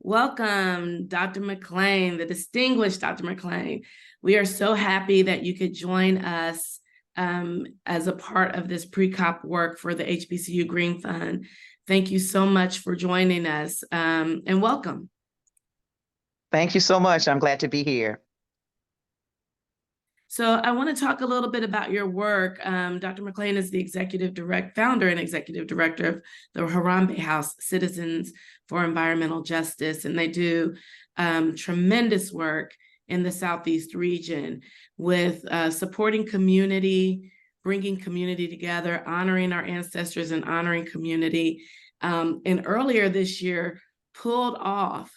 Welcome, Dr. McLean, the distinguished Dr. McLean. We are so happy that you could join us as a part of this pre-COP work for the HBCU Green Fund. Thank you so much for joining us and welcome. Thank you so much. I'm glad to be here. So I want to talk a little bit about your work. Dr. McLean is the founder and executive director of the Harambee House Citizens for Environmental Justice, and they do tremendous work in the Southeast region with supporting community, bringing community together, honoring our ancestors and honoring community. And earlier this year, pulled off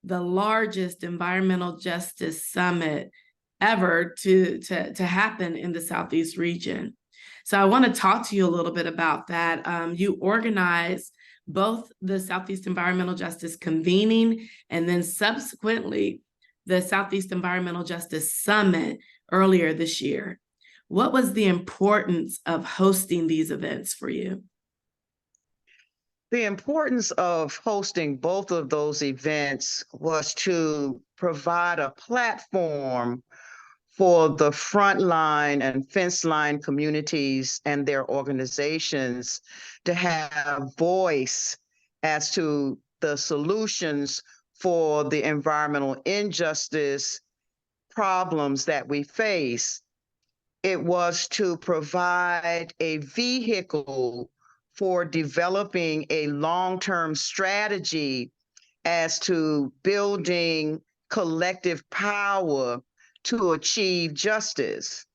the largest environmental justice summit ever to happen in the Southeast region. So I want to talk to you a little bit about that. You organized both the Southeast Environmental Justice Convening and then subsequently the Southeast Environmental Justice Summit earlier this year. What was the importance of hosting these events for you? The importance of hosting both of those events was to provide a platform for the frontline and fence line communities and their organizations to have voice as to the solutions for the environmental injustice problems that we face. It was to provide a vehicle for developing a long-term strategy as to building collective power to achieve justice.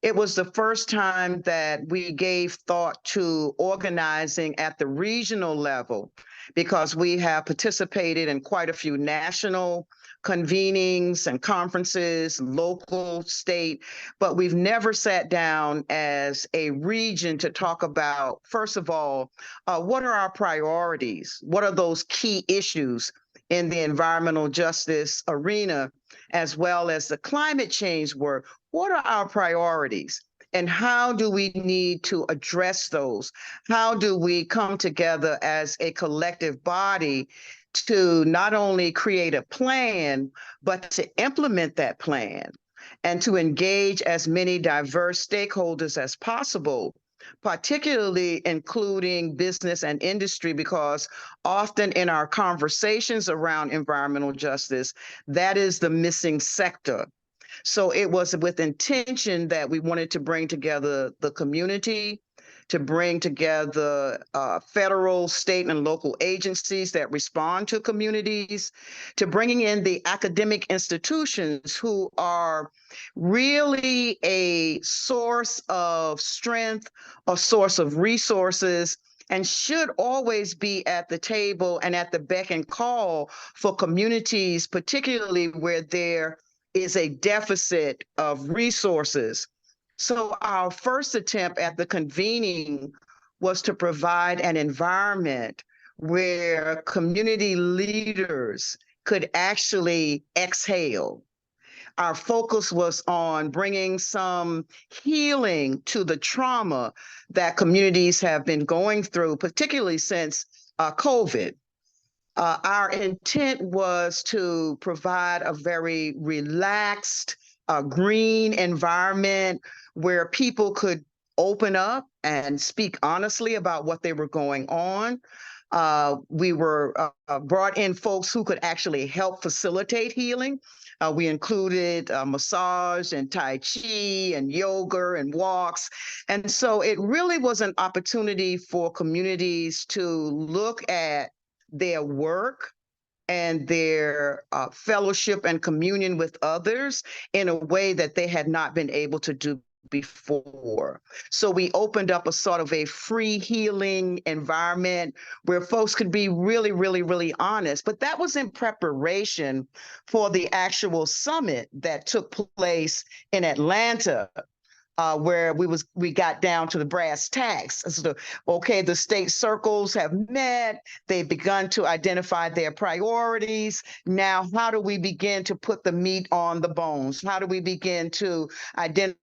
It was the first time that we gave thought to organizing at the regional level, because we have participated in quite a few national convenings and conferences, local, state, but we've never sat down as a region to talk about, first of all, what are our priorities? What are those key issues in the environmental justice arena, as well as the climate change work? What are our priorities? And how do we need to address those? How do we come together as a collective body to not only create a plan, but to implement that plan and to engage as many diverse stakeholders as possible, particularly including business and industry, because often in our conversations around environmental justice, that is the missing sector. So it was with intention that we wanted to bring together the community, to bring together federal, state, and local agencies that respond to communities, to bringing in the academic institutions who are really a source of strength, a source of resources, and should always be at the table and at the beck and call for communities, particularly where there is a deficit of resources. So our first attempt at the convening was to provide an environment where community leaders could actually exhale. Our focus was on bringing some healing to the trauma that communities have been going through, particularly since COVID. Our intent was to provide a very relaxed, green environment where people could open up and speak honestly about what they were going on. We were brought in folks who could actually help facilitate healing. We included massage and Tai Chi and yoga and walks. And so it really was an opportunity for communities to look at their work and their fellowship and communion with others in a way that they had not been able to do before. So we opened up a sort of a free healing environment where folks could be really, really, really honest. But that was in preparation for the actual summit that took place in Atlanta, where we got down to the brass tacks. So, okay, the state circles have met. They've begun to identify their priorities. Now, how do we begin to put the meat on the bones? How do we begin to identify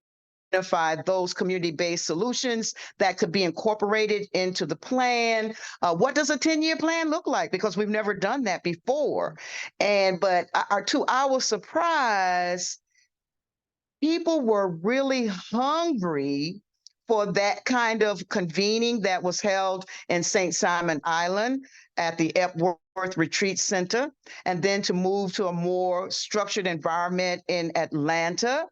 identify those community-based solutions that could be incorporated into the plan. What does a 10-year plan look like? Because we've never done that before. But to our surprise, people were really hungry for that kind of convening that was held in St. Simon Island at the Epworth Retreat Center, and then to move to a more structured environment in Atlanta.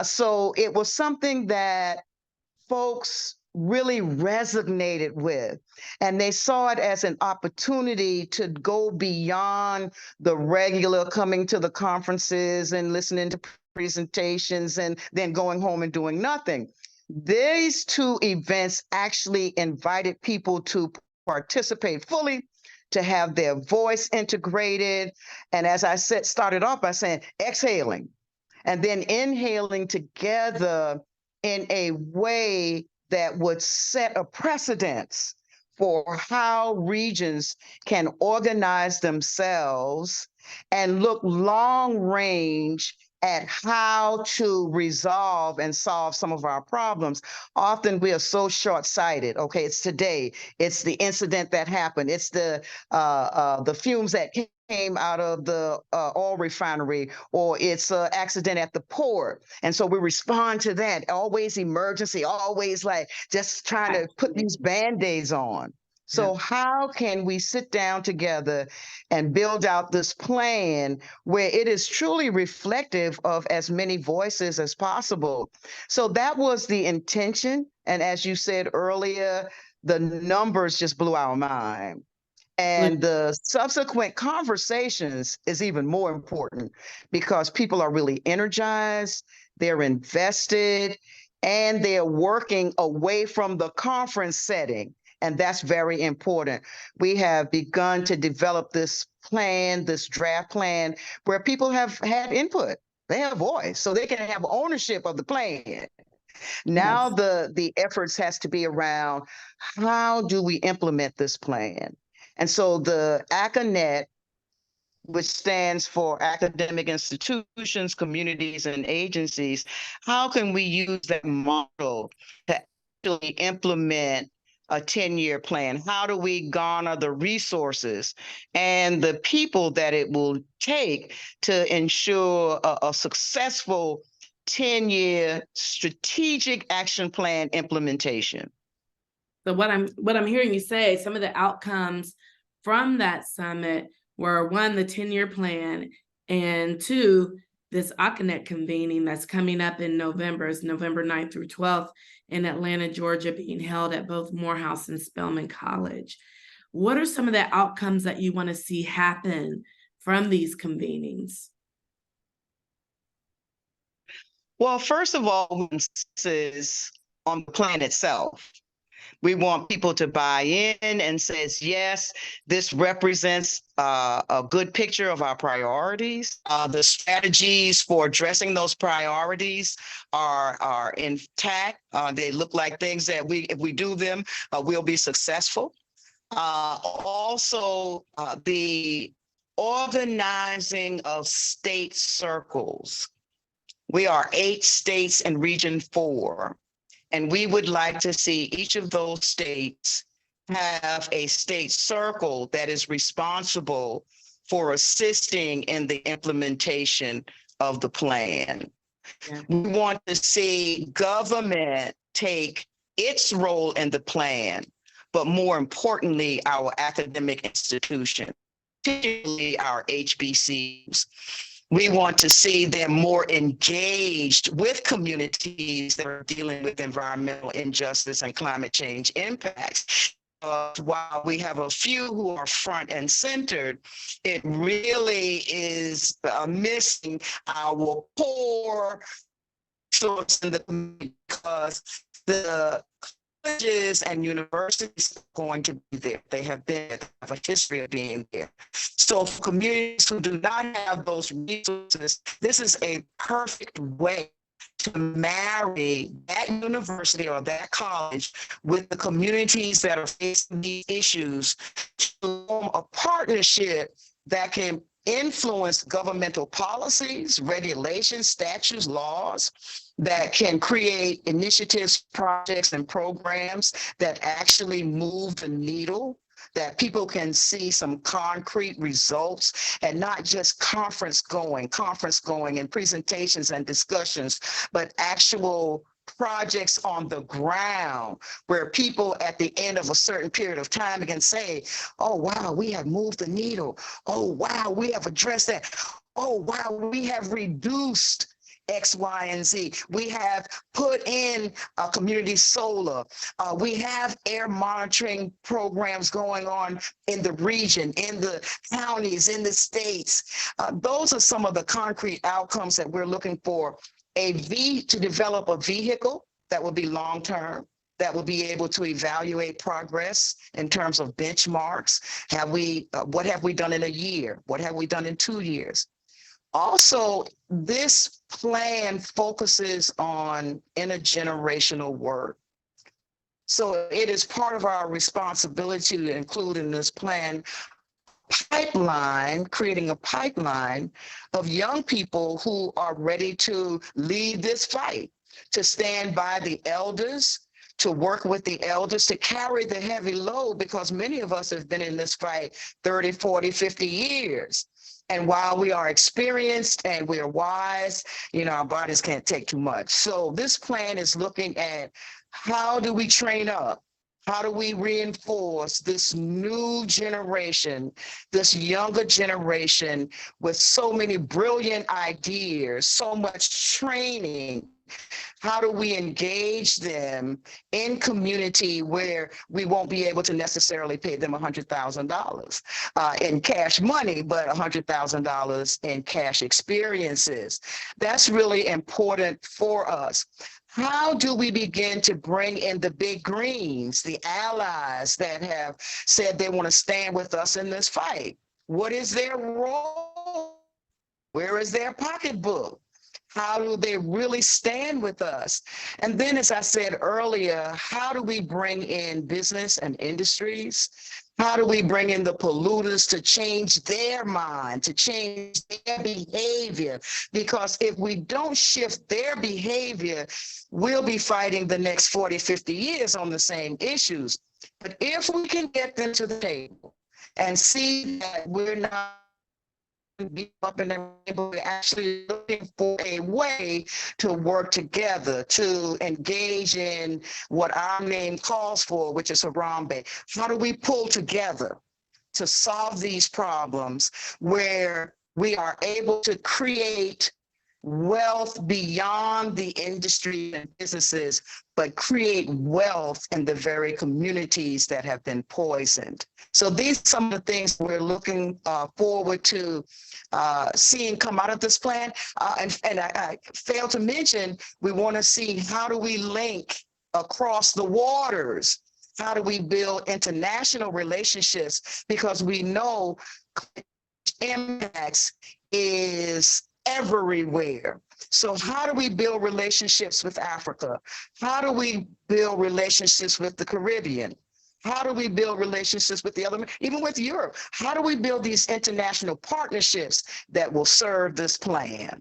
So it was something that folks really resonated with, and they saw it as an opportunity to go beyond the regular coming to the conferences and listening to presentations and then going home and doing nothing. These two events actually invited people to participate fully, to have their voice integrated, and as I said, started off by saying exhaling and then inhaling together in a way that would set a precedence for how regions can organize themselves and look long range at how to resolve and solve some of our problems. Often we are so short-sighted. Okay, it's today, it's the incident that happened, it's the fumes that came out of the oil refinery, or it's an accident at the port. And so we respond to that, always emergency, always like just trying to put these Band-Aids on. So how can we sit down together and build out this plan where it is truly reflective of as many voices as possible? So that was the intention. And as you said earlier, the numbers just blew our mind. And the subsequent conversations is even more important because people are really energized, they're invested, and they're working away from the conference setting. And that's very important. We have begun to develop this plan, this draft plan, where people have had input. They have voice, so they can have ownership of the plan. Now the efforts has to be around how do we implement this plan? And so the ACANET, which stands for academic institutions, communities, and agencies, how can we use that model to actually implement a 10-year plan? How do we garner the resources and the people that it will take to ensure a successful 10-year strategic action plan implementation? So what I'm hearing you say, some of the outcomes from that summit were, one, the 10-year plan, and two, this ACANET convening that's coming up in November. It's November 9th through 12th in Atlanta, Georgia, being held at both Morehouse and Spelman College. What are some of the outcomes that you want to see happen from these convenings? Well, first of all, is on the plan itself. We want people to buy in and says, yes, this represents a good picture of our priorities. The strategies for addressing those priorities are intact. They look like things that if we do them, we'll be successful. Also, the organizing of state circles. We are 8 states in Region 4. And we would like to see each of those states have a state circle that is responsible for assisting in the implementation of the plan. Yeah. We want to see government take its role in the plan, but more importantly, our academic institutions, particularly our HBCUs. We want to see them more engaged with communities that are dealing with environmental injustice and climate change impacts. While we have a few who are front and centered, it really is missing our core source in the community, because the colleges and universities are going to be there. They have a history of being there. So for communities who do not have those resources, this is a perfect way to marry that university or that college with the communities that are facing these issues to form a partnership that can influence governmental policies, regulations, statutes, laws, that can create initiatives, projects, and programs that actually move the needle, that people can see some concrete results and not just conference going and presentations and discussions, but actual projects on the ground where people at the end of a certain period of time can say, oh, wow, we have moved the needle. Oh, wow, we have addressed that. Oh, wow, we have reduced X, Y, and Z. We have put in community solar. We have air monitoring programs going on in the region, in the counties, in the states. Those are some of the concrete outcomes that we're looking for. To develop a vehicle that will be long-term, that will be able to evaluate progress in terms of benchmarks. What have we done in a year? What have we done in 2 years? Also, this plan focuses on intergenerational work. So it is part of our responsibility to include in this plan creating a pipeline of young people who are ready to lead this fight, to stand by the elders, to work with the elders, to carry the heavy load, because many of us have been in this fight 30, 40, 50 years. And while we are experienced and we are wise, our bodies can't take too much. So this plan is looking at how do we train up? How do we reinforce this new generation, this younger generation with so many brilliant ideas, so much training? How do we engage them in community where we won't be able to necessarily pay them $100,000 in cash money, but $100,000 in cash experiences? That's really important for us. How do we begin to bring in the big greens, the allies that have said they want to stand with us in this fight? What is their role? Where is their pocketbook? How do they really stand with us? And then, as I said earlier, how do we bring in business and industries? How do we bring in the polluters to change their mind, to change their behavior? Because if we don't shift their behavior, we'll be fighting the next 40, 50 years on the same issues. But if we can get them to the table and see that we're not be up and we're actually looking for a way to work together, to engage in what our name calls for, which is Harambe. How do we pull together to solve these problems where we are able to create wealth beyond the industry and businesses, but create wealth in the very communities that have been poisoned? So these are some of the things we're looking forward to seeing come out of this plan. And I failed to mention, we want to see how do we link across the waters? How do we build international relationships? Because we know impacts is everywhere. So how do we build relationships with Africa? How do we build relationships with the Caribbean? How do we build relationships with the other, even with Europe? How do we build these international partnerships that will serve this plan?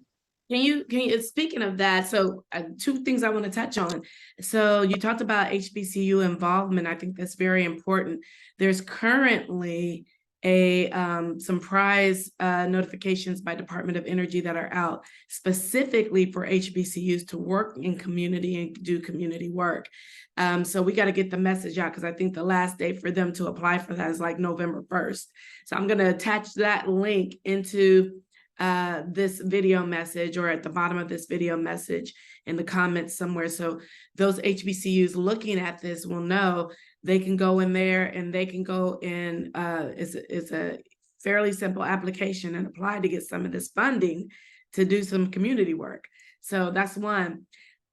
Can you, speaking of that, so 2 things I want to touch on. So you talked about HBCU involvement. I think that's very important. There's currently some prize notifications by Department of Energy that are out specifically for HBCUs to work in community and do community work. So we got to get the message out, because I think the last day for them to apply for that is like November 1st. So I'm going to attach that link into this video message, or at the bottom of this video message in the comments somewhere. So those HBCUs looking at this will know they can go in there and they can go in. It's a fairly simple application and apply to get some of this funding to do some community work. So that's one.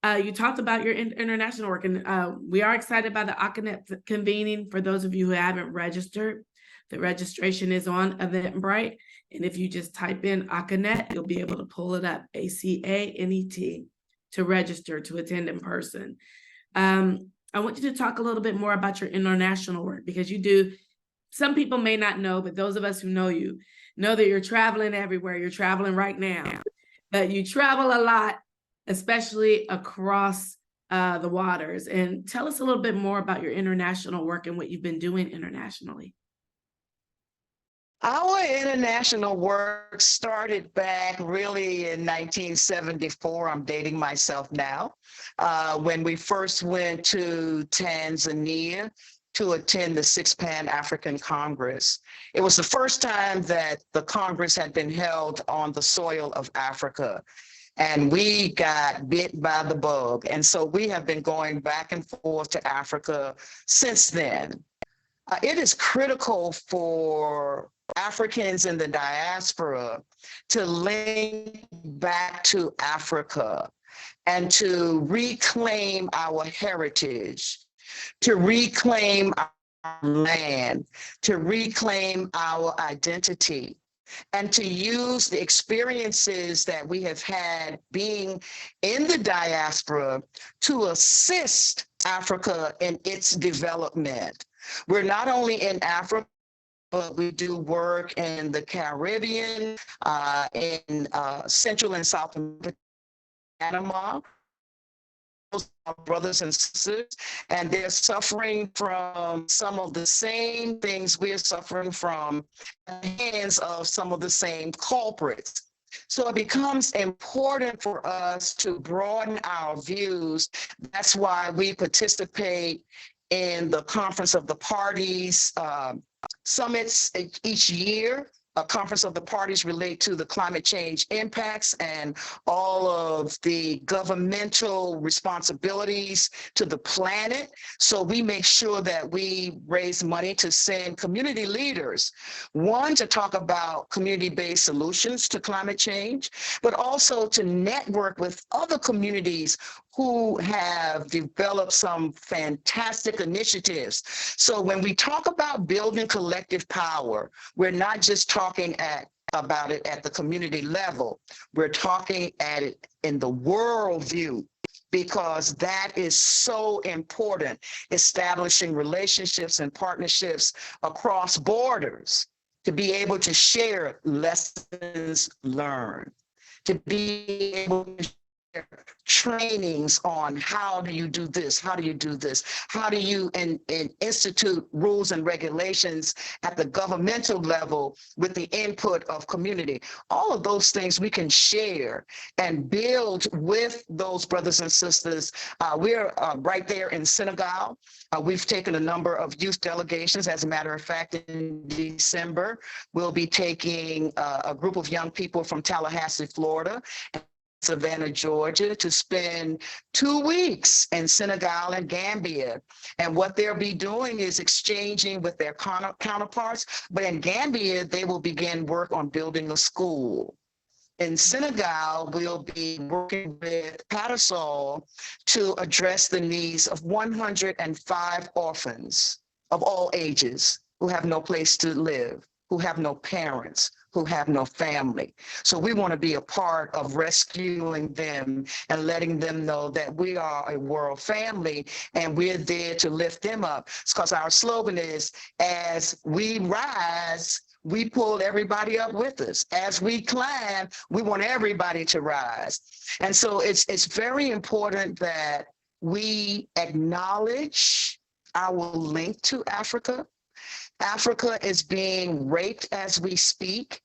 You talked about your international work, and we are excited about the ACANET convening. For those of you who haven't registered, the registration is on Eventbrite. And if you just type in ACANET, you'll be able to pull it up, ACANET, to register to attend in person. I want you to talk a little bit more about your international work, because you do. Some people may not know, but those of us who know you know that you're traveling everywhere. You're traveling right now, but you travel a lot especially across the waters. And tell us a little bit more about your international work and what you've been doing internationally. Our international work started back really in 1974. I'm dating myself now, when we first went to Tanzania to attend the Sixth Pan-African Congress. It was the first time that the Congress had been held on the soil of Africa. And we got bit by the bug. And so we have been going back and forth to Africa since then. It is critical for Africans in the diaspora to link back to Africa and to reclaim our heritage, to reclaim our land, to reclaim our identity, and to use the experiences that we have had being in the diaspora to assist Africa in its development. We're not only in Africa, but we do work in the Caribbean, in Central and South America, Panama. Those are brothers and sisters, and they're suffering from some of the same things we're suffering from at the hands of some of the same culprits. So it becomes important for us to broaden our views. That's why we participate in the Conference of the Parties summits each year. A Conference of the Parties relate to the climate change impacts and all of the governmental responsibilities to the planet. So we make sure that we raise money to send community leaders, one, to talk about community-based solutions to climate change, but also to network with other communities who have developed some fantastic initiatives. So when we talk about building collective power, we're not just talking about it at the community level. We're talking at it in the world view, because that is so important, establishing relationships and partnerships across borders to be able to share lessons learned, to be able to trainings on how do you do this, how do you do this, how do you institute rules and regulations at the governmental level with the input of community. All of those things we can share and build with those brothers and sisters. We're right there in Senegal. We've taken a number of youth delegations. As a matter of fact, in December, we'll be taking a group of young people from Tallahassee, Florida, Savannah, Georgia, to spend 2 weeks in Senegal and Gambia. And what they'll be doing is exchanging with their counterparts. But in Gambia, they will begin work on building a school. In Senegal, we'll be working with Patasol to address the needs of 105 orphans of all ages who have no place to live, who have no parents, who have no family. So we want to be a part of rescuing them and letting them know that we are a world family and we're there to lift them up. It's because our slogan is, as we rise, we pull everybody up with us. As we climb, we want everybody to rise. And so it's very important that we acknowledge our link to Africa. Africa is being raped as we speak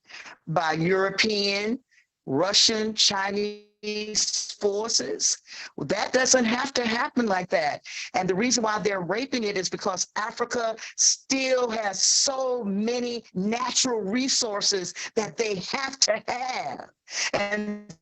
by European, Russian, Chinese forces. That doesn't have to happen like that. And the reason why they're raping it is because Africa still has so many natural resources that they have to have. And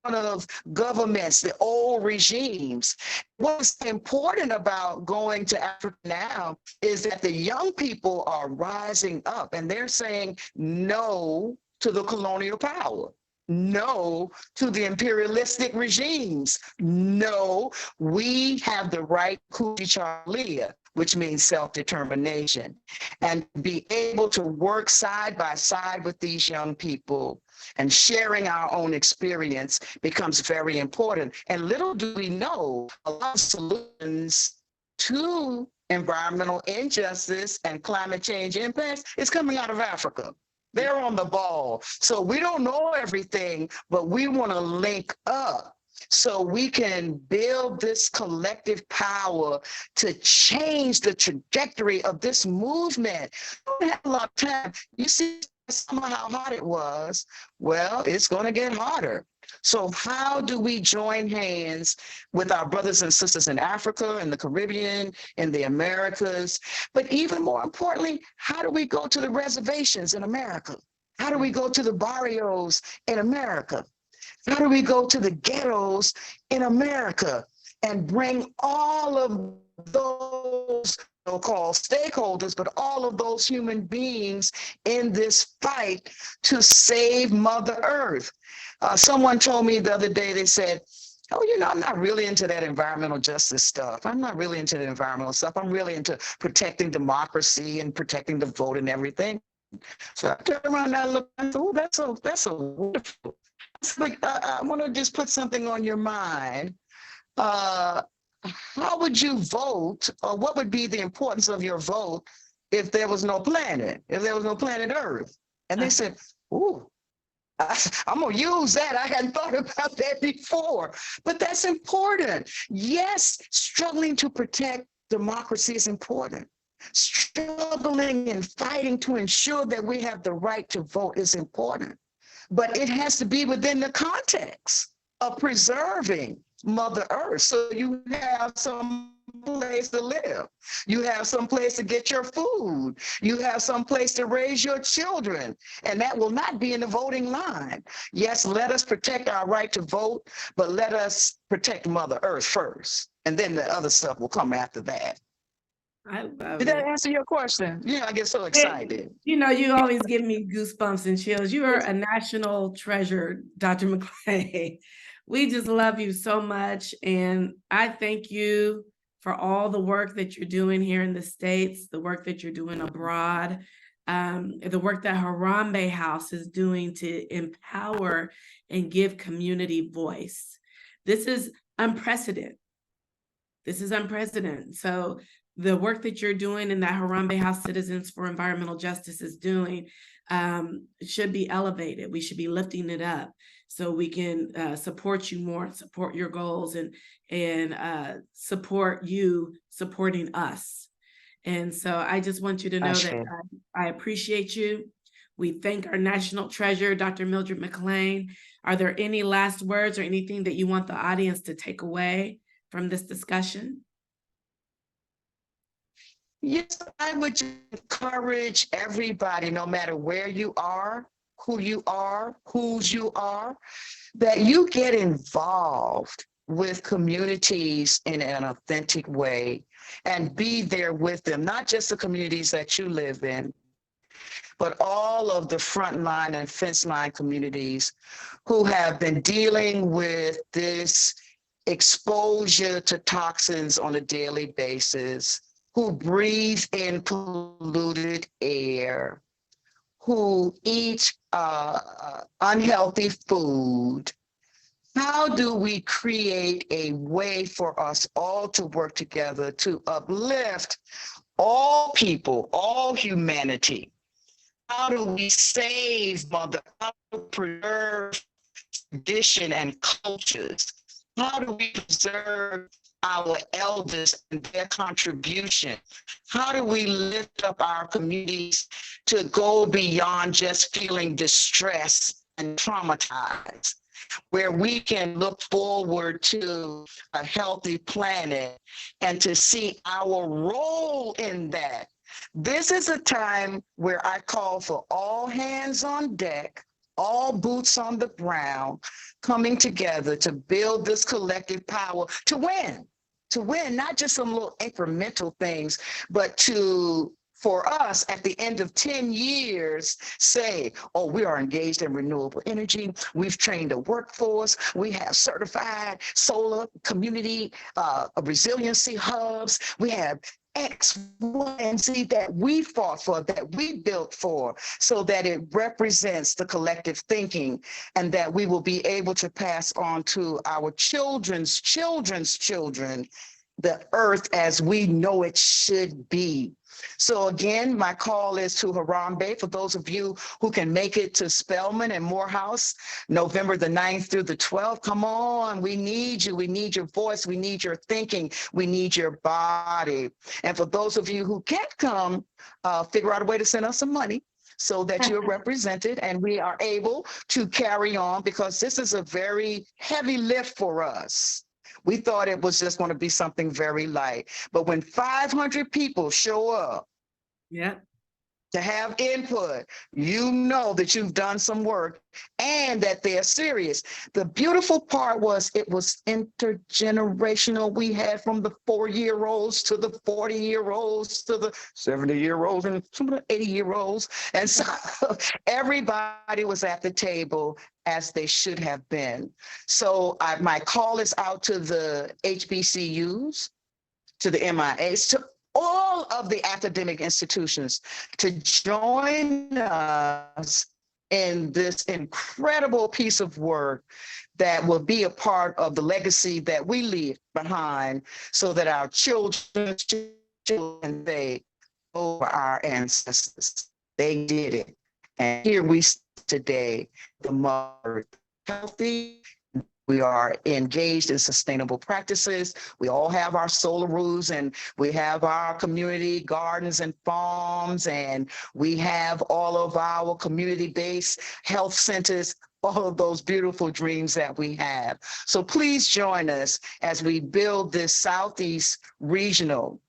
of governments, the old regimes. What's important about going to Africa now is that the young people are rising up and they're saying no to the colonial power. No to the imperialistic regimes. No, we have the right kujichagulia, which means self-determination, and be able to work side by side with these young people and sharing our own experience becomes very important. And little do we know, a lot of solutions to environmental injustice and climate change impacts is coming out of Africa. They're on the ball. So we don't know everything, but we want to link up so we can build this collective power to change the trajectory of this movement. We don't have a lot of time. You see some of how hard it was. Well, it's going to get harder. So how do we join hands with our brothers and sisters in Africa, in the Caribbean, in the Americas? But even more importantly, how do we go to the reservations in America? How do we go to the barrios in America? How do we go to the ghettos in America and bring all of those so-called stakeholders, but all of those human beings in this fight to save Mother Earth? Someone told me the other day, they said, oh, I'm not really into that environmental justice stuff. I'm not really into the environmental stuff. I'm really into protecting democracy and protecting the vote and everything. So I turned around and I looked and said, oh, that's a wonderful. It's like, I want to just put something on your mind. How would you vote, or what would be the importance of your vote if there was no planet, Earth? And they said, ooh, I'm going to use that. I hadn't thought about that before, but that's important. Yes, struggling to protect democracy is important. Struggling and fighting to ensure that we have the right to vote is important, but it has to be within the context of preserving Mother Earth. So you have some place to live. You have some place to get your food. You have some place to raise your children. And that will not be in the voting line. Yes, let us protect our right to vote, but let us protect Mother Earth first. And then the other stuff will come after that. I love Did that it. answer your question? Yeah, I get so excited. You always give me goosebumps and chills. You are a national treasure, Dr. McClain. We just love you so much. And I thank you for all the work that you're doing here in the States, the work that you're doing abroad, the work that Harambe House is doing to empower and give community voice. This is unprecedented. So the work that you're doing and that Harambe House Citizens for Environmental Justice is doing should be elevated. We should be lifting it up so we can support you more, support your goals, and support you supporting us. And so I just want you to know that I appreciate you. We thank our national treasure, Dr. Mildred McClain. Are there any last words or anything that you want the audience to take away from this discussion? Yes, I would encourage everybody, no matter where you are, who you are, whose you are, that you get involved with communities in an authentic way and be there with them, not just the communities that you live in, but all of the frontline and fence line communities who have been dealing with this exposure to toxins on a daily basis, who breathe in polluted air, who eat unhealthy food. How do we create a way for us all to work together to uplift all people, all humanity? How do we save Mother Earth? How do we preserve tradition and cultures? How do we preserve our elders and their contribution? How do we lift up our communities to go beyond just feeling distressed and traumatized, where we can look forward to a healthy planet and to see our role in that? This is a time where I call for all hands on deck, all boots on the ground, coming together to build this collective power to win, not just some little incremental things, but for us, at the end of 10 years, say, oh, we are engaged in renewable energy. We've trained a workforce. We have certified solar community resiliency hubs. We have X, Y, and Z that we fought for, that we built for, so that it represents the collective thinking and that we will be able to pass on to our children's children's children the earth as we know it should be. So again, my call is to Harambe. For those of you who can make it to Spelman and Morehouse, November the 9th through the 12th, come on, we need you. We need your voice. We need your thinking. We need your body. And for those of you who can't come, figure out a way to send us some money so that you're represented and we are able to carry on, because this is a very heavy lift for us. We thought it was just going to be something very light. But when 500 people show up Yeah. to have input, you know that you've done some work and that they're serious. The beautiful part was it was intergenerational. We had from the 4-year-olds to the 40-year-olds to the 70-year-olds and some of the 80-year-olds. And so everybody was at the table as they should have been. So my call is out to the HBCUs, to the MIAs, to all of the academic institutions to join us in this incredible piece of work that will be a part of the legacy that we leave behind, so that our children's children, they over our ancestors. They did it. And here we sit today, the mother healthy. We are engaged in sustainable practices. We all have our solar roofs, and we have our community gardens and farms, and we have all of our community-based health centers, all of those beautiful dreams that we have. So please join us as we build this Southeast Regional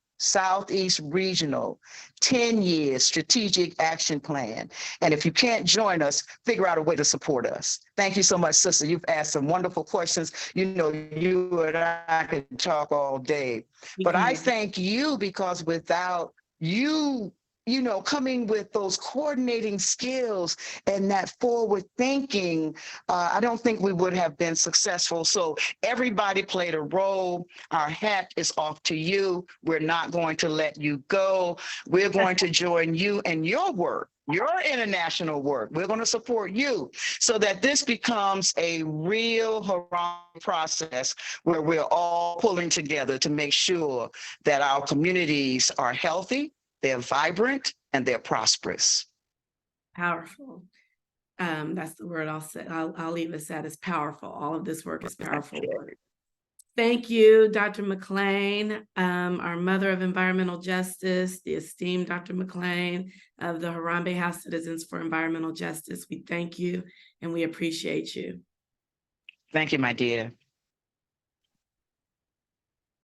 10-year strategic action plan. And if you can't join us, figure out a way to support us. Thank you so much, sister. You've asked some wonderful questions. You know, you and I can talk all day. But I thank you, because without you, coming with those coordinating skills and that forward thinking, I don't think we would have been successful. So everybody played a role. Our hat is off to you. We're not going to let you go. We're going to join you in your work, your international work. We're going to support you so that this becomes a real Harambe process where we're all pulling together to make sure that our communities are healthy, they're vibrant, and they're prosperous. Powerful. That's the word I'll say. I'll leave us at is powerful. All of this work is powerful work. Thank you, Dr. McLean, our mother of environmental justice, the esteemed Dr. McLean of the Harambe House Citizens for Environmental Justice. We thank you and we appreciate you. Thank you, my dear.